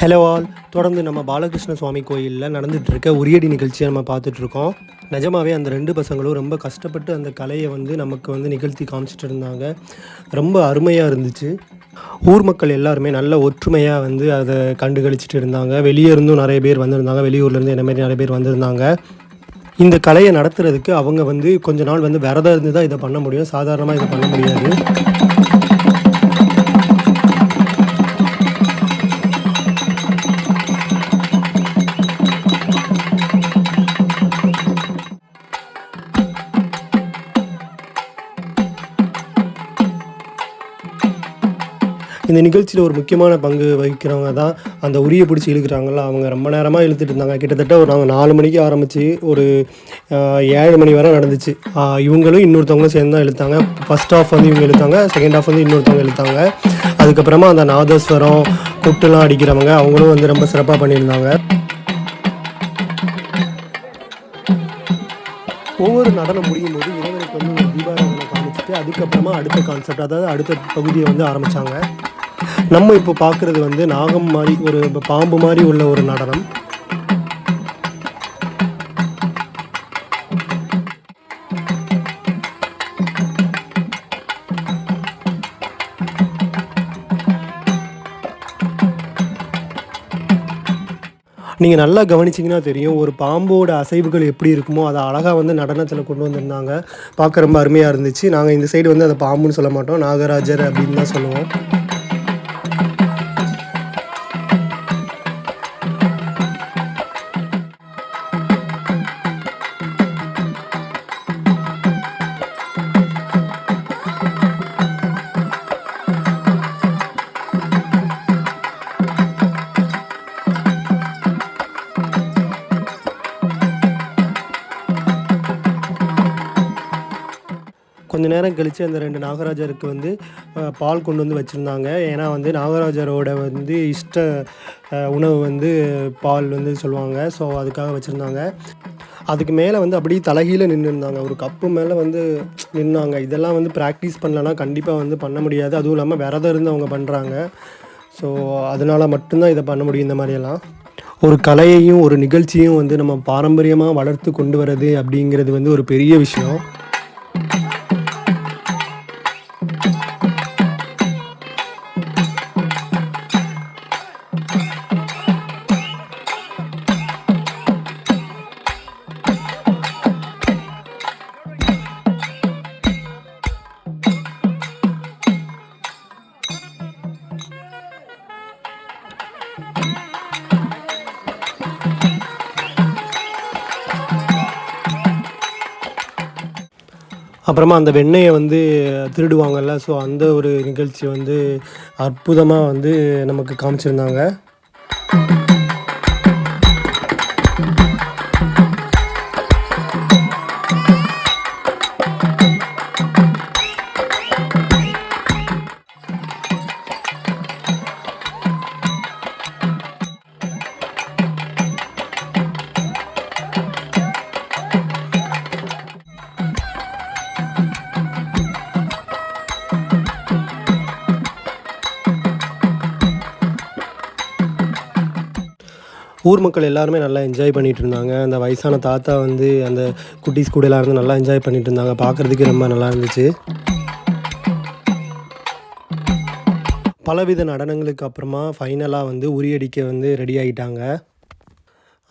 Hello all. தொடர்ந்து நம்ம பாலகிருஷ்ண சுவாமி கோயிலில் நடந்துகிட்ருக்க உரியடி நிகழ்ச்சியை நம்ம பார்த்துட்ருக்கோம். நிஜமாவே அந்த 2 பசங்களும் ரொம்ப கஷ்டப்பட்டு அந்த கலையை வந்து நமக்கு வந்து நிகழ்த்தி காமிச்சிட்டு இருந்தாங்க. ரொம்ப அருமையாக இருந்துச்சு. ஊர் மக்கள் எல்லாருமே நல்ல ஒற்றுமையாக வந்து அதை கண்டுகளிச்சிட்டு இருந்தாங்க. வெளியே இருந்தும் நிறைய பேர் வந்திருந்தாங்க. வெளியூர்லேருந்து என்ன மாதிரி நிறைய பேர் வந்திருந்தாங்க. இந்த கலையை நடத்துறதுக்கு அவங்க வந்து கொஞ்ச நாள் வந்து விரதம் இருந்து தான் இதை பண்ண முடியும். சாதாரணமாக இதை பண்ண முடியாது. இந்த நிகழ்ச்சியில் ஒரு முக்கியமான பங்கு வகிக்கிறவங்க தான் அந்த உரிய பிடிச்சி இழுக்கிறாங்கள. அவங்க ரொம்ப நேரமாக இழுத்துட்டு இருந்தாங்க. கிட்டத்தட்ட ஒரு நாங்கள் 4 மணிக்கு ஆரம்பித்து ஒரு 7 மணி வரை நடந்துச்சு. இவங்களும் இன்னொருத்தவங்களும் சேர்ந்து தான் இழுத்தாங்க. ஃபஸ்ட் ஹாஃப் வந்து இவங்க இழுத்தாங்க, செகண்ட் ஹாஃப் வந்து இன்னொருத்தவங்க இழுத்தாங்க. அதுக்கப்புறமா அந்த நாதஸ்வரம் கொட்டுலாம் அடிக்கிறவங்க அவங்களும் வந்து ரொம்ப சிறப்பாக பண்ணியிருந்தாங்க. ஒவ்வொரு நடனம் முடியும் போது இறைவனுக்கு வந்து ஒரு தீபாராதனை காமிச்சிட்டு அதுக்கப்புறமா அடுத்த கான்செப்ட், அதாவது அடுத்த பகுதியை வந்து ஆரம்பித்தாங்க. நம்ம இப்போ பார்க்குறது வந்து நாகம் மாதிரி ஒரு பாம்பு மாதிரி உள்ள ஒரு நடனம். நீங்கள் நல்லா கவனிச்சிங்கன்னா தெரியும், ஒரு பாம்போட அசைவுகள் எப்படி இருக்குமோ அதை அழகாக வந்து நடனத்தில் கொண்டு வந்திருந்தாங்க. பார்க்க ரொம்ப அருமையாக இருந்துச்சு. நாங்கள் இந்த சைடு வந்து அதை பாம்புன்னு சொல்ல மாட்டோம், நாகராஜர் அப்படின்னு தான் சொல்லுவோம். கொஞ்ச நேரம் கழித்து அந்த 2 நாகராஜருக்கு வந்து பால் கொண்டு வந்து வச்சுருந்தாங்க. ஏன்னா வந்து நாகராஜரோட வந்து இஷ்ட உணவு வந்து பால் வந்து சொல்லுவாங்க. ஸோ அதுக்காக வச்சுருந்தாங்க. அதுக்கு மேலே வந்து அப்படியே தலைகீழ நின்றுருந்தாங்க. ஒரு கப்பு மேலே வந்து நின்னாங்க. இதெல்லாம் வந்து ப்ராக்டிஸ் பண்ணலன்னா கண்டிப்பாக வந்து பண்ண முடியாது. அதுவும் இல்லாமல் விரதம் இருந்து அவங்க பண்ணுறாங்க. ஸோ அதனால் மட்டும்தான் இதை பண்ண முடியும். இந்த மாதிரியெல்லாம் ஒரு கலையையும் ஒரு நிகழ்ச்சியும் வந்து நம்ம பாரம்பரியமாக வளர்த்து கொண்டு வர்றது அப்படிங்கிறது வந்து ஒரு பெரிய விஷயம். அப்புறமா அந்த வெண்ணெயை வந்து திருடுவாங்கல்ல. ஸோ அந்த ஒரு நிகழ்ச்சி வந்து அற்புதமாக வந்து நமக்கு காமிச்சிருந்தாங்க. ஊர் மக்கள் எல்லாருமே நல்லா என்ஜாய் பண்ணிகிட்டு இருந்தாங்க. அந்த வயசான தாத்தா வந்து அந்த குட்டீஸ் கூடலாம் இருந்து நல்லா என்ஜாய் பண்ணிகிட்டு இருந்தாங்க. பார்க்குறதுக்கு ரொம்ப நல்லா இருந்துச்சு. பலவித நடனங்களுக்கு அப்புறமா ஃபைனலாக வந்து உரியடிக்க வந்து ரெடி ஆகிட்டாங்க.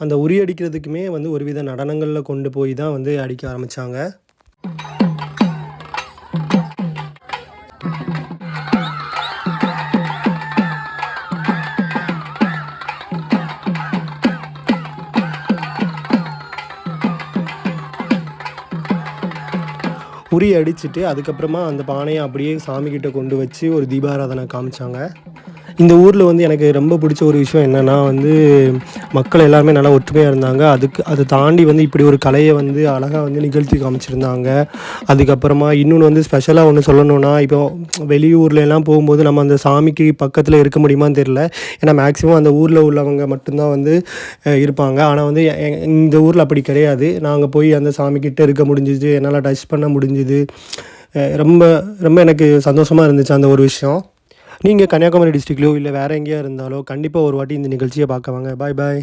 அந்த உரியடிக்கிறதுக்குமே வந்து ஒரு வித நடனங்களில் கொண்டு போய் தான் வந்து அடிக்க ஆரம்பித்தாங்க. உரி அடிச்சுட்டு அதுக்கப்புறமா அந்த பானையை அப்படியே சாமிக்கிட்ட கொண்டு வச்சு ஒரு தீபாராதனை காமிச்சாங்க. இந்த ஊரில் வந்து எனக்கு ரொம்ப பிடிச்ச ஒரு விஷயம் என்னென்னா வந்து மக்கள் எல்லாருமே நல்லா ஒற்றுமையாக இருந்தாங்க. அதை தாண்டி வந்து இப்படி ஒரு கலையை வந்து அழகாக வந்து நிகழ்த்தி காமிச்சிருந்தாங்க. அதுக்கப்புறமா இன்னொன்று வந்து ஸ்பெஷலாக ஒன்று சொல்லணுன்னா, இப்போ வெளியூர்லலாம் போகும்போது நம்ம அந்த சாமிக்கு பக்கத்தில் இருக்க முடியுமான்னு தெரில. ஏன்னா மேக்ஸிமம் அந்த ஊரில் உள்ளவங்க மட்டும்தான் வந்து இருப்பாங்க. ஆனால் வந்து இந்த ஊரில் அப்படி கிடையாது. நாங்கள் போய் அந்த சாமிக்கிட்ட இருக்க முடிஞ்சிச்சு, என்னால் டச் பண்ண முடிஞ்சுது. ரொம்ப ரொம்ப எனக்கு சந்தோஷமாக இருந்துச்சு அந்த ஒரு விஷயம். நீங்கள் கன்னியாகுமரி டிஸ்ட்ரிக்ட்லையோ இல்லை வேறு எங்கேயா இருந்தாலோ கண்டிப்பாக ஒரு வாட்டி இந்த நிகழ்ச்சியை பார்க்க வாங்க. பாய் பாய்.